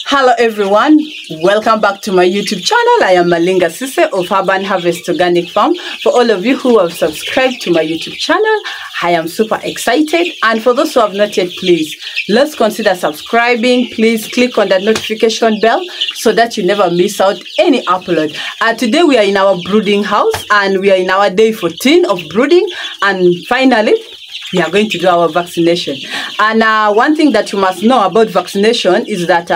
Hello everyone, welcome back to my YouTube channel. I am Malinga Sise of Urban Harvest Organic Farm. For all of you who have subscribed to my YouTube channel, I am super excited. And for those who have not yet, please, let's consider subscribing. Please click on that notification bell so that you never miss out any upload. Today we are in our brooding house and we are in our day 14 of brooding. And finally, we are going to do our vaccination. And one thing that you must know about vaccination is that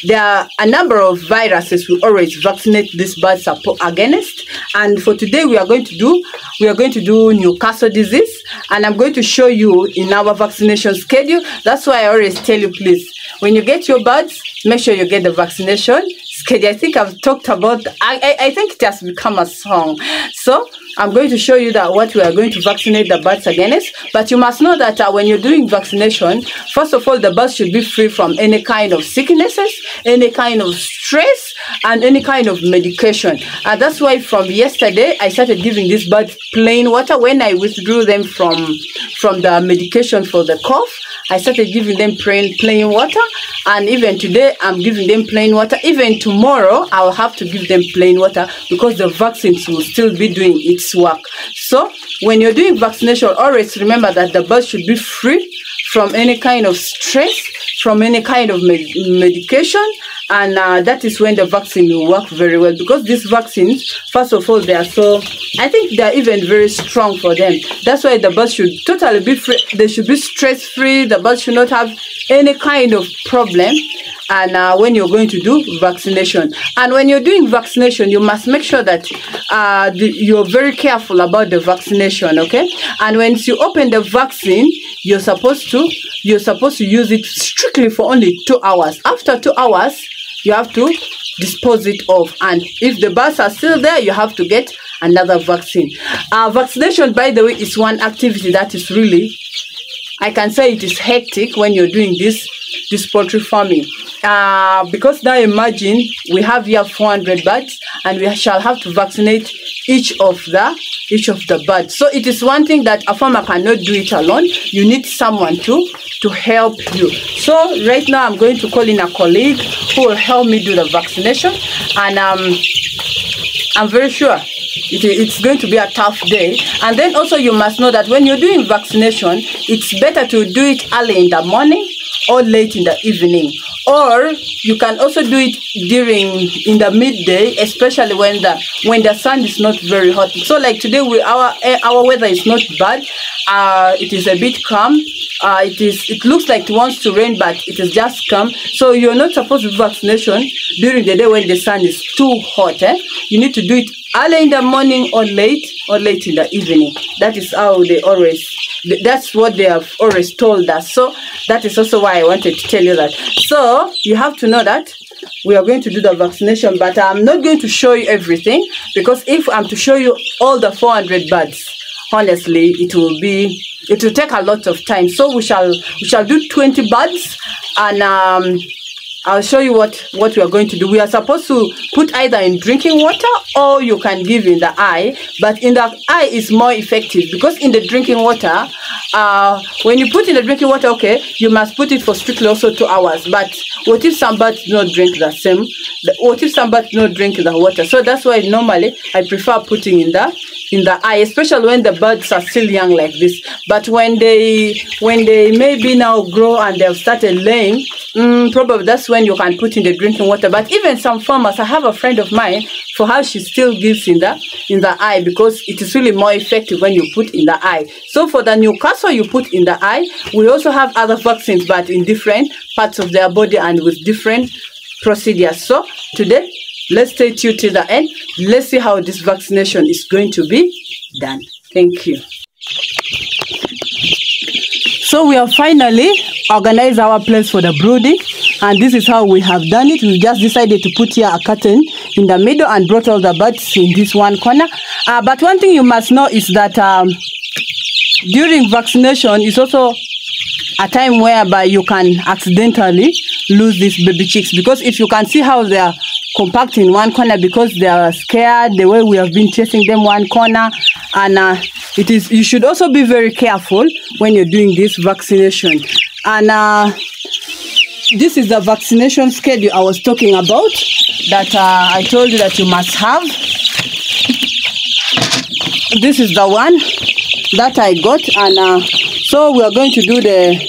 there are a number of viruses we always vaccinate these birds against. And for today, we are going to do Newcastle disease. And I'm going to show you in our vaccination schedule. That's why I always tell you, please, when you get your birds, make sure you get the vaccination schedule. I think I've talked about, I think it has become a song. So I'm going to show you that what we are going to vaccinate the birds against. But you must know that when you're doing vaccination, first of all, the birds should be free from any kind of sicknesses, any kind of stress, and any kind of medication. And that's why from yesterday, I started giving these birds plain water. When I withdrew them from the medication for the cough, I started giving them plain water. And even today, I'm giving them plain water. Even tomorrow, I'll have to give them plain water because the vaccines will still be doing its work. So when you're doing vaccination, always remember that the bird should be free from any kind of stress, from any kind of medication, and that is when the vaccine will work very well. Because these vaccines, first of all, I think they are even very strong for them. That's why the birds should totally be free. They should be stress-free. The birds should not have any kind of problem. And when you're going to do vaccination, and when you're doing vaccination, you must make sure that you're very careful about the vaccination, okay? And once you open the vaccine, you're supposed to use it strictly for only 2 hours. After 2 hours, you have to dispose it off. And if the birds are still there, you have to get another vaccine. Vaccination, by the way, is one activity that is really, I can say it is hectic when you're doing this poultry farming. Because now imagine we have here 400 birds and we shall have to vaccinate each of the birds. So it is one thing that a farmer cannot do it alone. You need someone to help you. So right now I'm going to call in a colleague who will help me do the vaccination. And I'm very sure it's going to be a tough day. And then also you must know that when you're doing vaccination, it's better to do it early in the morning or late in the evening. Or you can also do it in the midday, especially when the sun is not very hot. So like today, our weather is not bad. It is a bit calm. It looks like it wants to rain, but it is just calm. So you're not supposed to do vaccination during the day when the sun is too hot. You need to do it early in the morning or late in the evening. That is how that's what they have always told us. So that is also why I wanted to tell you that. So you have to know that we are going to do the vaccination, but I'm not going to show you everything, because if I'm to show you all the 400 birds, honestly, it will take a lot of time. So we shall do 20 birds, and I'll show you what we are going to do. We are supposed to put either in drinking water or you can give in the eye. But in the eye is more effective, because in the drinking water, when you put in the drinking water, okay, you must put it for strictly also 2 hours. But what if some birds do not drink the same? What if some birds do not drink the water? So that's why normally I prefer putting in the eye, especially when the birds are still young like this. But when they maybe now grow and they have started laying, probably that's when you can put in the drinking water. But even some farmers, I have a friend of mine, for her she still gives in the eye, because it is really more effective when you put in the eye. So for the Newcastle, you put in the eye. We also have other vaccines, but in different parts of their body and with different procedures. So today, let's stay tuned till the end. Let's see how this vaccination is going to be done. Thank you. So we have finally organized our place for the brooding, and this is how we have done it. We just decided to put here a curtain in the middle and brought all the birds in this one corner. But one thing you must know is that during vaccination is also a time whereby you can accidentally lose these baby chicks, because if you can see how they are compact in one corner because they are scared, the way we have been chasing them one corner. And you should also be very careful when you're doing this vaccination. And this is the vaccination schedule I was talking about, that I told you that you must have. This is the one that I got, and so we are going to do the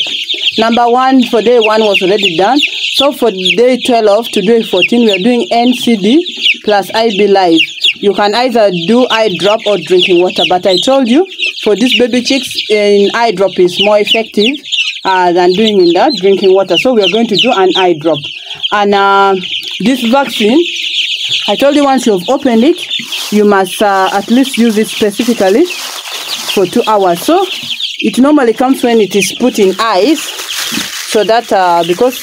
number 1 for day 1 was already done. So for day 12 to day 14, we are doing NCD plus IB live. You can either do eye drop or drinking water, but I told you for these baby chicks, in eye drop is more effective than doing in that drinking water. So we are going to do an eye drop. And this vaccine, I told you once you've opened it, you must at least use it specifically for 2 hours. So it normally comes when it is put in eyes, so that because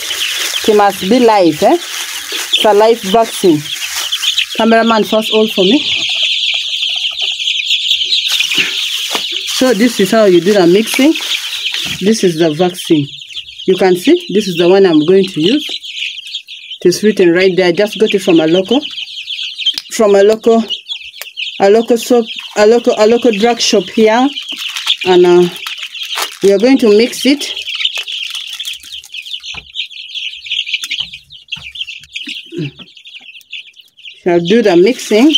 it must be live, it's a live vaccine. Cameraman, first hold for me. So this is how you do the mixing. This is the vaccine. You can see this is the one I'm going to use. It is written right there. I just got it from a local drug shop here, and we are going to mix it. Shall do the mixing.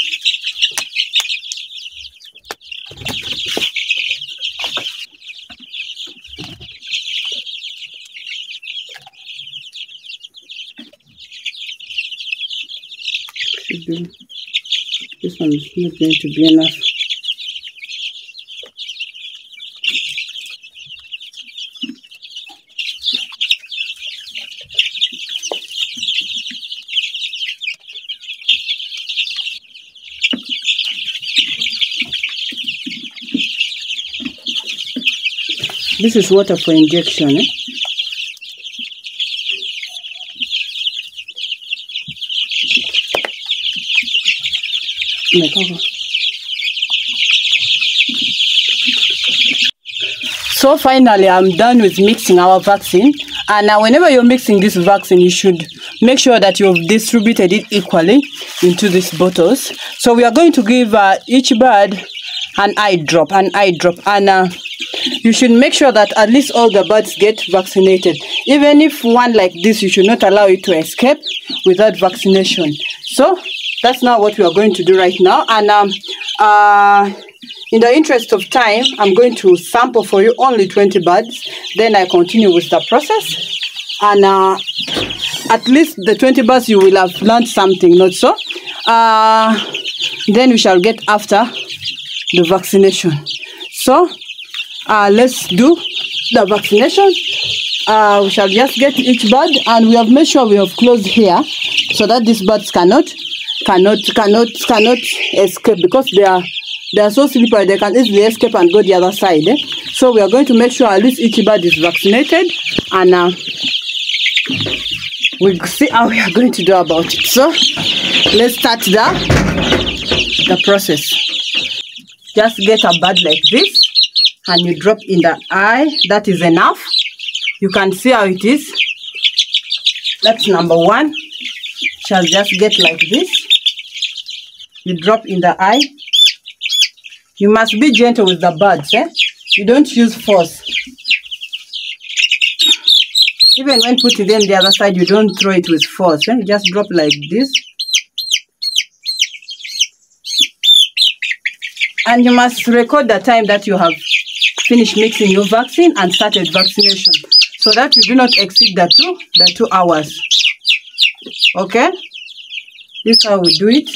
This one is not going to be enough. This is water for injection. So finally, I'm done with mixing our vaccine. And now whenever you're mixing this vaccine, you should make sure that you've distributed it equally into these bottles. So we are going to give each bird an eye drop, and you should make sure that at least all the birds get vaccinated. Even if one like this, you should not allow it to escape without vaccination. So that's not what we are going to do right now. And in the interest of time, I'm going to sample for you only 20 birds. Then I continue with the process. And at least the 20 birds, you will have learned something, not so? Then we shall get after the vaccination. So let's do the vaccination. We shall just get each bird, and we have made sure we have closed here so that these birds cannot escape, because they are so slippery they can easily escape and go the other side. So we are going to make sure at least each bird is vaccinated, and we'll see how we are going to do about it. So let's start the process. Just get a bird like this, and you drop in the eye. That is enough. You can see how it is. That's number 1. Shall just get like this. You drop in the eye. You must be gentle with the birds. You don't use force. Even when putting them the other side, you don't throw it with force. You just drop like this. And you must record the time that you have finished mixing your vaccine and started vaccination, so that you do not exceed the 2 hours. Okay? This is how we do it.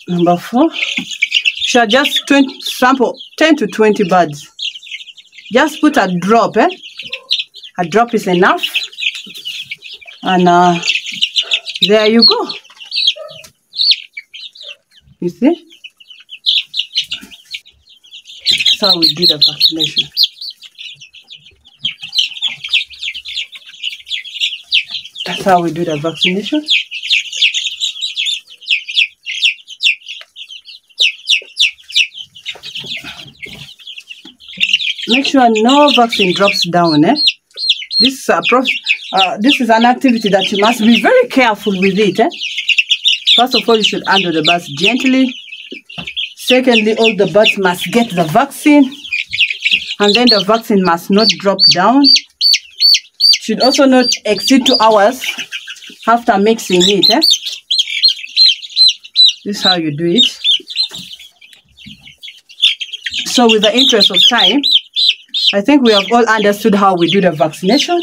Number 4. Shall just sample 10 to 20 birds. Just put a drop. A drop is enough. And there you go. You see? That's how we do the vaccination. That's how we do the vaccination. Make sure no vaccine drops down. This is an activity that you must be very careful with it. First of all, you should handle the birds gently. Secondly, all the birds must get the vaccine. and then the vaccine must not drop down. Should also not exceed 2 hours after mixing it. This is how you do it. So with the interest of time, I think we have all understood how we do the vaccination.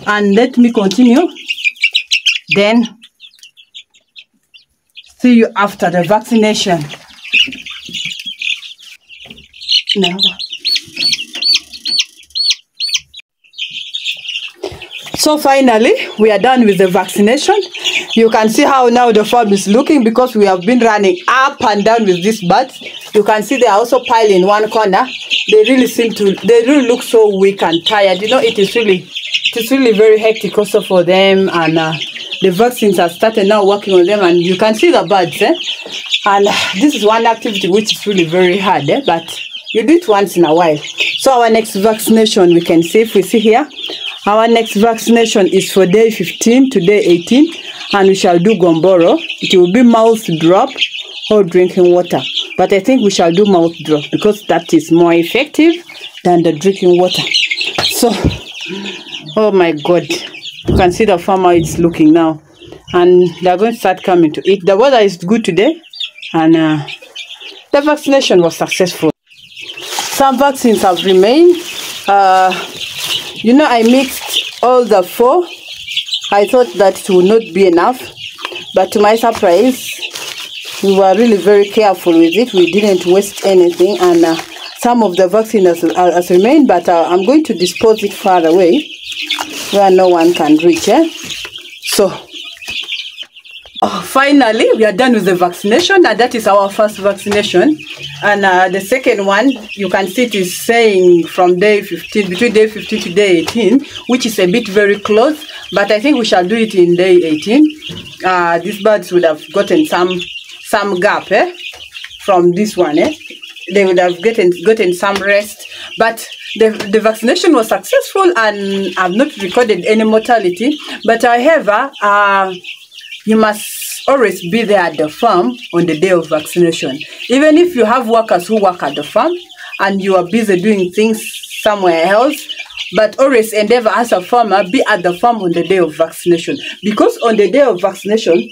And let me continue. Then see you after the vaccination. Now. So finally, we are done with the vaccination. You can see how now the farm is looking because we have been running up and down with these birds. You can see they are also piled in one corner. They really look so weak and tired. You know, it is really very hectic also for them, and the vaccines have started now working on them, and you can see the birds. And this is one activity which is really very hard, but you do it once in a while. So our next vaccination, we can see, if we see here, our next vaccination is for day 15 to day 18, and we shall do gomboro. It will be mouth drop or drinking water, but I think we shall do mouth drop because that is more effective than the drinking water. So, oh my God, you can see the farmer is looking now, and they are going to start coming to eat. The weather is good today, and the vaccination was successful. Some vaccines have remained. You know, I mixed all the 4. I thought that it would not be enough, but to my surprise, we were really very careful with it. We didn't waste anything, and some of the vaccine has remained, but I'm going to dispose it far away where no one can reach. So, finally, we are done with the vaccination, and that is our first vaccination. And the second one, you can see it is saying from day 15, between day 15 to day 18, which is a bit very close, but I think we shall do it in day 18. These birds would have gotten some gap from this one. They would have gotten some rest, but the vaccination was successful, and I've not recorded any mortality. But however, you must always be there at the farm on the day of vaccination. Even if you have workers who work at the farm and you are busy doing things somewhere else, but always endeavor as a farmer, be at the farm on the day of vaccination. Because on the day of vaccination,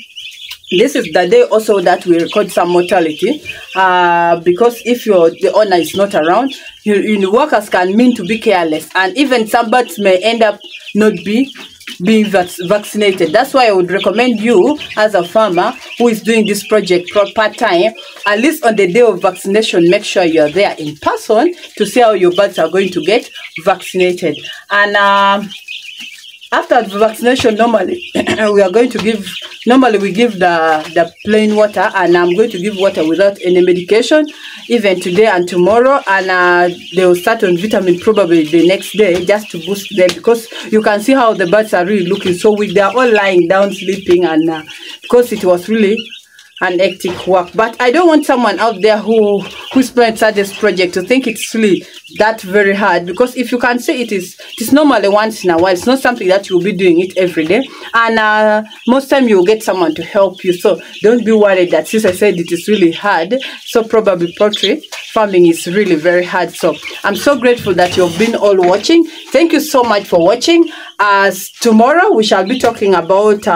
this is the day also that we record some mortality, because if the owner is not around, workers can mean to be careless, and even some birds may end up not being vaccinated. That's why I would recommend you as a farmer who is doing this project part-time, at least on the day of vaccination, make sure you're there in person to see how your birds are going to get vaccinated. And after the vaccination, normally we are going to give, we give the plain water, and I'm going to give water without any medication, even today and tomorrow, and they will start on vitamin probably the next day, just to boost them, because you can see how the birds are really looking so weak. They are all lying down sleeping, and because it was really an hectic work. But I don't want someone out there who started this project to think it's really that very hard, because if you can say it's normally once in a while, it's not something that you'll be doing it every day, and most time you'll get someone to help you. So don't be worried that since I said it is really hard, so probably poultry farming is really very hard. So I'm so grateful that you've been all watching. Thank you so much for watching. As tomorrow we shall be talking about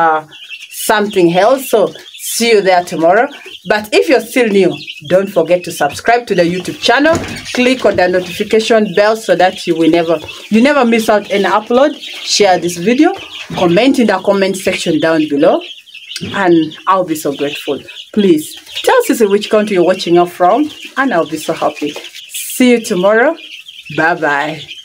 something else, so see you there tomorrow. But if you're still new, don't forget to subscribe to the YouTube channel. Click on the notification bell so that you never miss out any upload. Share this video, comment in the comment section down below, and I'll be so grateful. Please tell Sissy which country you're watching us from, and I'll be so happy. See you tomorrow. Bye bye.